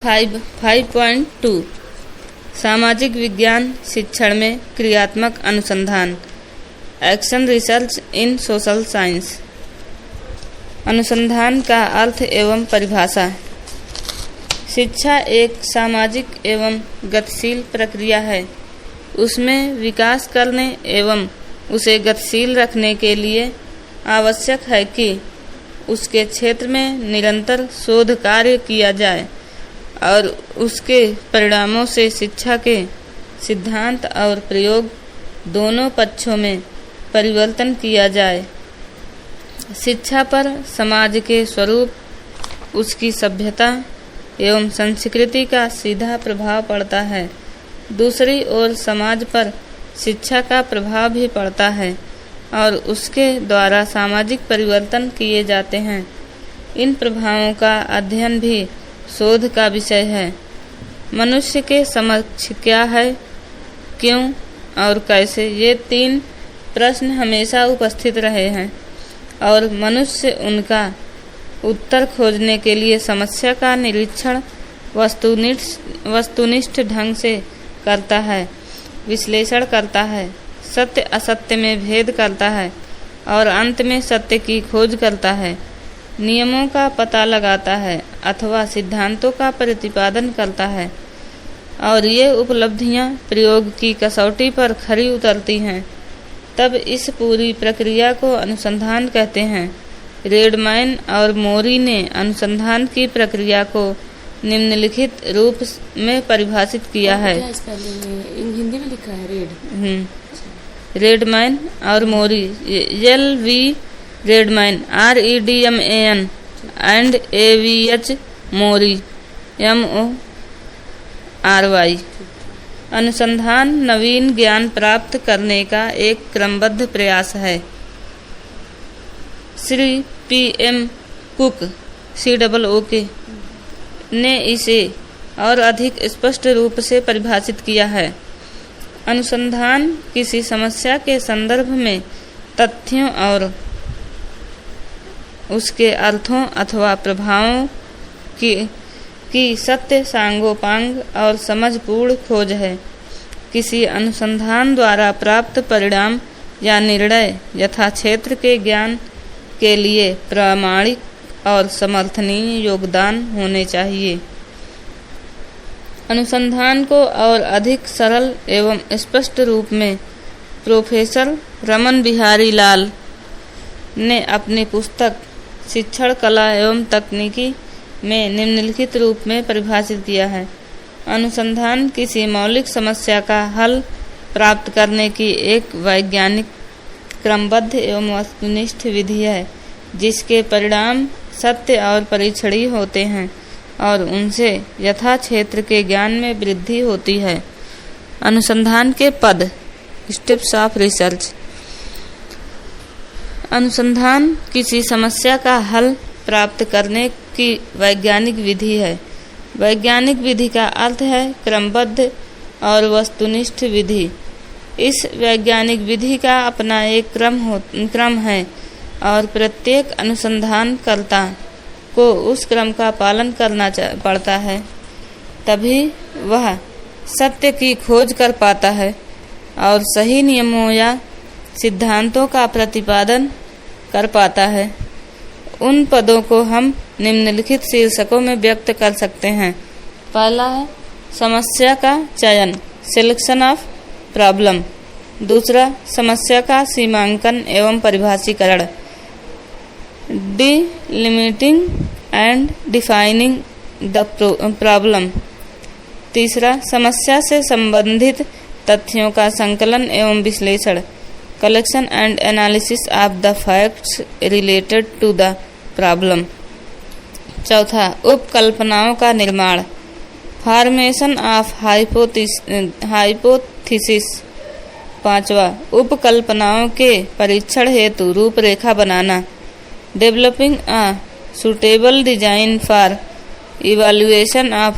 5.2 सामाजिक विज्ञान शिक्षण में क्रियात्मक अनुसंधान एक्शन रिसर्च इन सोशल साइंस। अनुसंधान का अर्थ एवं परिभाषा। शिक्षा एक सामाजिक एवं गतिशील प्रक्रिया है। उसमें विकास करने एवं उसे गतिशील रखने के लिए आवश्यक है कि उसके क्षेत्र में निरंतर शोध कार्य किया जाए और उसके परिणामों से शिक्षा के सिद्धांत और प्रयोग दोनों पक्षों में परिवर्तन किया जाए। शिक्षा पर समाज के स्वरूप, उसकी सभ्यता एवं संस्कृति का सीधा प्रभाव पड़ता है। दूसरी ओर समाज पर शिक्षा का प्रभाव भी पड़ता है और उसके द्वारा सामाजिक परिवर्तन किए जाते हैं। इन प्रभावों का अध्ययन भी शोध का विषय है। मनुष्य के समक्ष क्या है, क्यों और कैसे, ये तीन प्रश्न हमेशा उपस्थित रहे हैं और मनुष्य उनका उत्तर खोजने के लिए समस्या का निरीक्षण वस्तुनिष्ठ ढंग से करता है, विश्लेषण करता है, सत्य असत्य में भेद करता है और अंत में सत्य की खोज करता है, नियमों का पता लगाता है अथवा सिद्धांतों का प्रतिपादन करता है और ये उपलब्धियां प्रयोग की कसौटी पर खरी उतरती हैं। तब इस पूरी प्रक्रिया को अनुसंधान कहते हैं। रेडमैन और मोरी ने अनुसंधान की प्रक्रिया को निम्नलिखित रूप में परिभाषित किया है। हिंदी में लिखा है रेडमैन और मोरी, LV Redmayne REDMAN and AVH Mori MORY। अनुसंधान नवीन ज्ञान प्राप्त करने का एक क्रमबद्ध प्रयास है। श्री PM कुक COOK ने इसे और अधिक स्पष्ट रूप से परिभाषित किया है। अनुसंधान किसी समस्या के संदर्भ में तथ्यों और उसके अर्थों अथवा प्रभावों की सत्य सांगोपांग और समझपूर्ण खोज है। किसी अनुसंधान द्वारा प्राप्त परिणाम या निर्णय यथा क्षेत्र के ज्ञान के लिए प्रामाणिक और समर्थनीय योगदान होने चाहिए। अनुसंधान को और अधिक सरल एवं स्पष्ट रूप में प्रोफेसर रमन बिहारी लाल ने अपनी पुस्तक शिक्षण कला एवं तकनीकी में निम्नलिखित रूप में परिभाषित किया है। अनुसंधान किसी मौलिक समस्या का हल प्राप्त करने की एक वैज्ञानिक क्रमबद्ध एवं वस्तुनिष्ठ विधि है, जिसके परिणाम सत्य और परीक्षणीय होते हैं और उनसे यथा क्षेत्र के ज्ञान में वृद्धि होती है। अनुसंधान के पद, स्टेप्स ऑफ रिसर्च। अनुसंधान किसी समस्या का हल प्राप्त करने की वैज्ञानिक विधि है। वैज्ञानिक विधि का अर्थ है क्रमबद्ध और वस्तुनिष्ठ विधि। इस वैज्ञानिक विधि का अपना एक क्रम है और प्रत्येक अनुसंधानकर्ता को उस क्रम का पालन करना पड़ता है, तभी वह सत्य की खोज कर पाता है और सही नियमों या सिद्धांतों का प्रतिपादन कर पाता है। उन पदों को हम निम्नलिखित शीर्षकों में व्यक्त कर सकते हैं। पहला है समस्या का चयन, सिलेक्शन ऑफ प्रॉब्लम। दूसरा, समस्या का सीमांकन एवं परिभाषीकरण, delimiting and defining the problem. तीसरा, समस्या से संबंधित तथ्यों का संकलन एवं विश्लेषण, collection and analysis of the facts related to the problem. चौथा, उपकल्पनाओं का निर्माण, फॉर्मेशन ऑफ हाइपोथेसिस। पांचवा, उपकल्पनाओं के परीक्षण हेतु रूपरेखा बनाना, developing a suitable design for evaluation of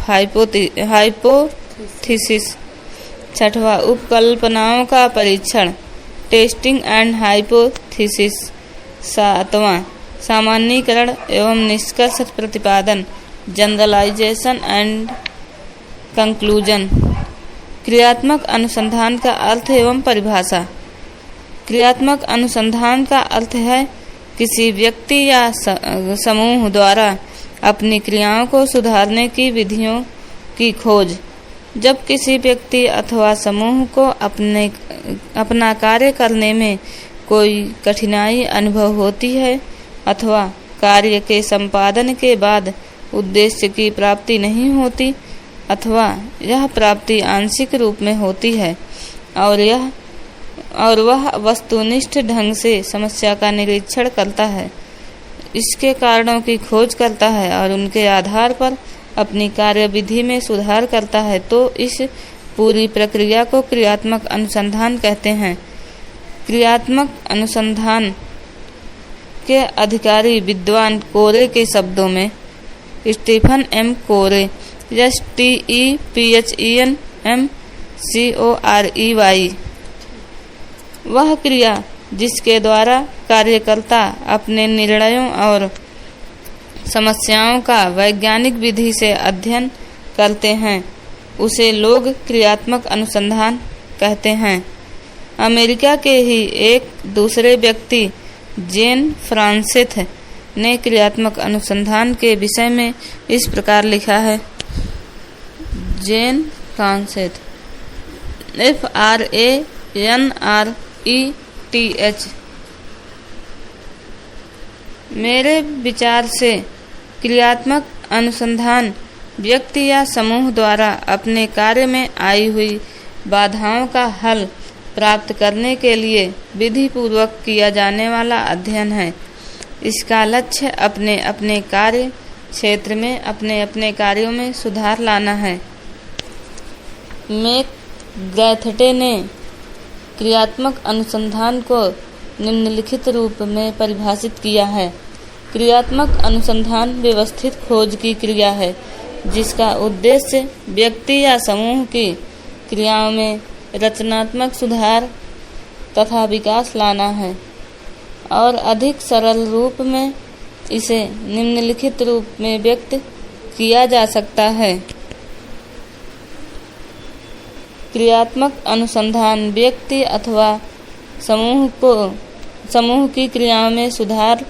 hypothesis. छठवा, उपकल्पनाओं का परीक्षण, टेस्टिंग एंड हाइपोथेसिस। सातवां, सामान्यीकरण एवं निष्कर्ष प्रतिपादन, जनरलाइजेशन एंड कंक्लूजन। क्रियात्मक अनुसंधान का अर्थ एवं परिभाषा। क्रियात्मक अनुसंधान का अर्थ है किसी व्यक्ति या समूह द्वारा अपनी क्रियाओं को सुधारने की विधियों की खोज। जब किसी व्यक्ति अथवा समूह को अपना कार्य करने में कोई कठिनाई अनुभव होती है अथवा कार्य के संपादन के बाद उद्देश्य की प्राप्ति नहीं होती अथवा यह प्राप्ति आंशिक रूप में होती है और वह वस्तुनिष्ठ ढंग से समस्या का निरीक्षण करता है, इसके कारणों की खोज करता है और उनके आधार पर अपनी कार्यविधि में सुधार करता है, तो इस पूरी प्रक्रिया को क्रियात्मक अनुसंधान कहते हैं। क्रियात्मक अनुसंधान के अधिकारी विद्वान कोरे के शब्दों में स्टीफन एम कोरे STEPHENMCOREY। वह क्रिया जिसके द्वारा कार्यकर्ता अपने निर्णयों और समस्याओं का वैज्ञानिक विधि से अध्ययन करते हैं, उसे लोग क्रियात्मक अनुसंधान कहते हैं। अमेरिका के ही एक दूसरे व्यक्ति जेन फ्रांसिस ने क्रियात्मक अनुसंधान के विषय में इस प्रकार लिखा है। जेन फ्रांसिस FRANRETH। मेरे विचार से क्रियात्मक अनुसंधान व्यक्ति या समूह द्वारा अपने कार्य में आई हुई बाधाओं का हल प्राप्त करने के लिए विधि पूर्वक किया जाने वाला अध्ययन है। इसका लक्ष्य अपने अपने कार्य क्षेत्र में अपने अपने कार्यों में सुधार लाना है। मैकग्रैथटे ने क्रियात्मक अनुसंधान को निम्नलिखित रूप में परिभाषित किया है। क्रियात्मक अनुसंधान व्यवस्थित खोज की क्रिया है जिसका उद्देश्य व्यक्ति या समूह की क्रियाओं में रचनात्मक सुधार तथा विकास लाना है, और अधिक सरल रूप में इसे निम्नलिखित रूप में व्यक्त किया जा सकता है। क्रियात्मक अनुसंधान व्यक्ति अथवा समूह की क्रियाओं में सुधार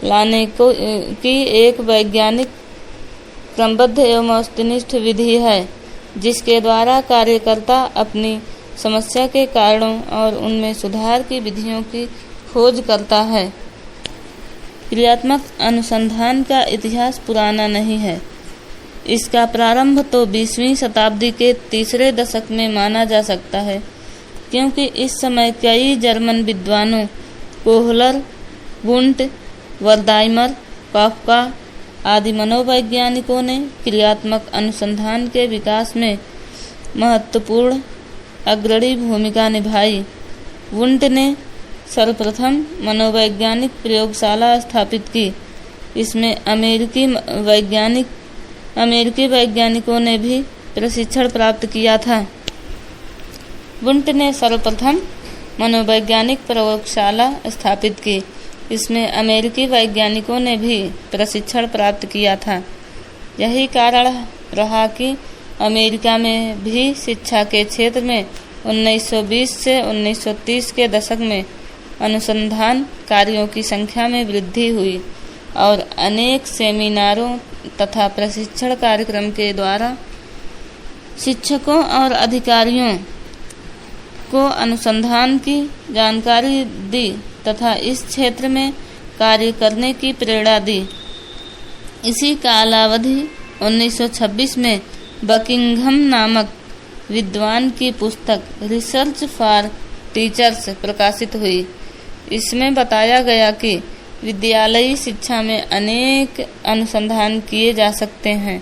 लाने की एक वैज्ञानिक क्रमबद्ध एवं वस्तुनिष्ठ विधि है जिसके द्वारा कार्यकर्ता अपनी समस्या के कारणों और उनमें सुधार की विधियों की खोज करता है। क्रियात्मक अनुसंधान का इतिहास पुराना नहीं है। इसका प्रारंभ तो 20वीं शताब्दी के तीसरे दशक में माना जा सकता है, क्योंकि इस समय कई जर्मन विद्वानों कोहलर, वुंट, वर्दाइमर, काफ्का आदि मनोवैज्ञानिकों ने क्रियात्मक अनुसंधान के विकास में महत्वपूर्ण अग्रणी भूमिका निभाई। वुंट ने सर्वप्रथम मनोवैज्ञानिक प्रयोगशाला स्थापित की। इसमें अमेरिकी वैज्ञानिकों ने भी प्रशिक्षण प्राप्त किया था। वुंट ने सर्वप्रथम मनोवैज्ञानिक प्रयोगशाला स्थापित की। इसमें अमेरिकी वैज्ञानिकों ने भी प्रशिक्षण प्राप्त किया था। यही कारण रहा कि अमेरिका में भी शिक्षा के क्षेत्र में 1920 से 1930 के दशक में अनुसंधान कार्यों की संख्या में वृद्धि हुई और अनेक सेमिनारों तथा प्रशिक्षण कार्यक्रम के द्वारा शिक्षकों और अधिकारियों को अनुसंधान की जानकारी दी तथा इस क्षेत्र में कार्य करने की प्रेरणा दी। इसी कालावधि 1926 में बकिंघम नामक विद्वान की पुस्तक रिसर्च फॉर टीचर्स प्रकाशित हुई। इसमें बताया गया कि विद्यालयी शिक्षा में अनेक अनुसंधान किए जा सकते हैं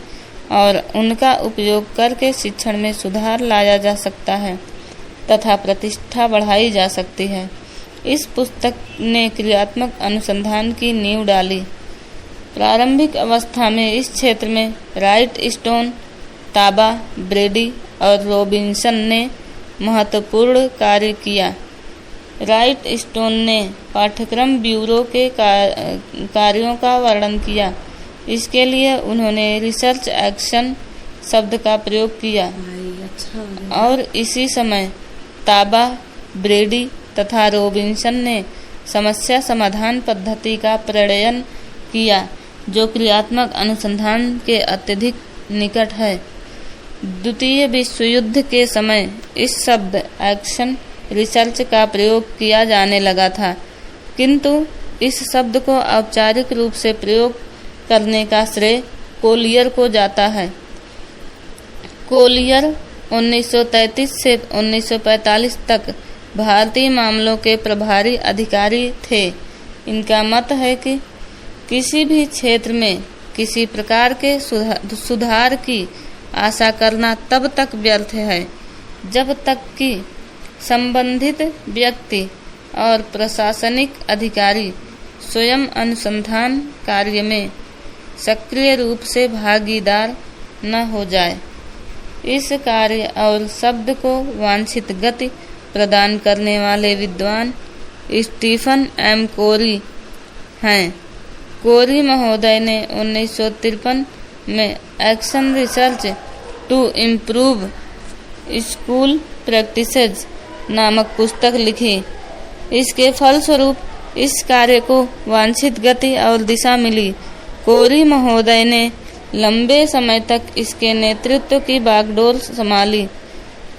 और उनका उपयोग करके शिक्षण में सुधार लाया जा सकता है तथा प्रतिष्ठा बढ़ाई जा सकती है। इस पुस्तक ने क्रियात्मक अनुसंधान की नींव डाली। प्रारंभिक अवस्था में इस क्षेत्र में राइट स्टोन, ताबा, ब्रेडी और रॉबिन्सन ने महत्वपूर्ण कार्य किया। राइट स्टोन ने पाठ्यक्रम ब्यूरो के कार्यों का वर्णन किया इसके लिए उन्होंने रिसर्च एक्शन शब्द का प्रयोग किया भाई अच्छा हो गया। और इसी समय ताबा, ब्रेडी तथा रॉबिन्सन ने समस्या समाधान पद्धति का प्रणयन किया जो क्रियात्मक अनुसंधान के अत्यधिक निकट है। द्वितीय विश्व युद्ध के समय इस शब्द एक्शन रिसर्च का प्रयोग किया जाने लगा था, किंतु इस शब्द को औपचारिक रूप से प्रयोग करने का श्रेय कोलियर को जाता है। कोलियर 1933 से 1945 तक भारतीय मामलों के प्रभारी अधिकारी थे। इनका मत है कि किसी भी क्षेत्र में किसी प्रकार के सुधार की आशा करना तब तक व्यर्थ है जब तक कि संबंधित व्यक्ति और प्रशासनिक अधिकारी स्वयं अनुसंधान कार्य में सक्रिय रूप से भागीदार न हो जाए। इस कार्य और शब्द को वांछित गति प्रदान करने वाले विद्वान स्टीफन एम कोरी हैं। कोरी महोदय ने 1953 में action research to improve school practices नामक पुस्तक लिखी। इसके फलस्वरूप इस कार्य को वांछित गति और दिशा मिली। कोरी महोदय ने लंबे समय तक इसके नेतृत्व की बागडोर संभाली।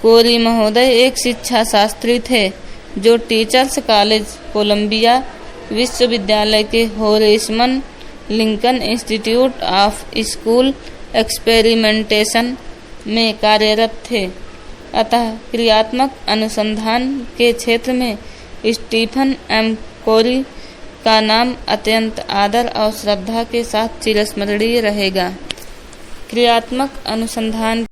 कोरी महोदय एक शिक्षा शास्त्री थे जो टीचर्स कॉलेज कोलंबिया विश्वविद्यालय के Horace Mann Lincoln institute of school experimentation में कार्यरत थे। अतः क्रियात्मक अनुसंधान के क्षेत्र में स्टीफन एम कोरी का नाम अत्यंत आदर और श्रद्धा के साथ चिरस्मरणीय रहेगा। क्रियात्मक अनुसंधान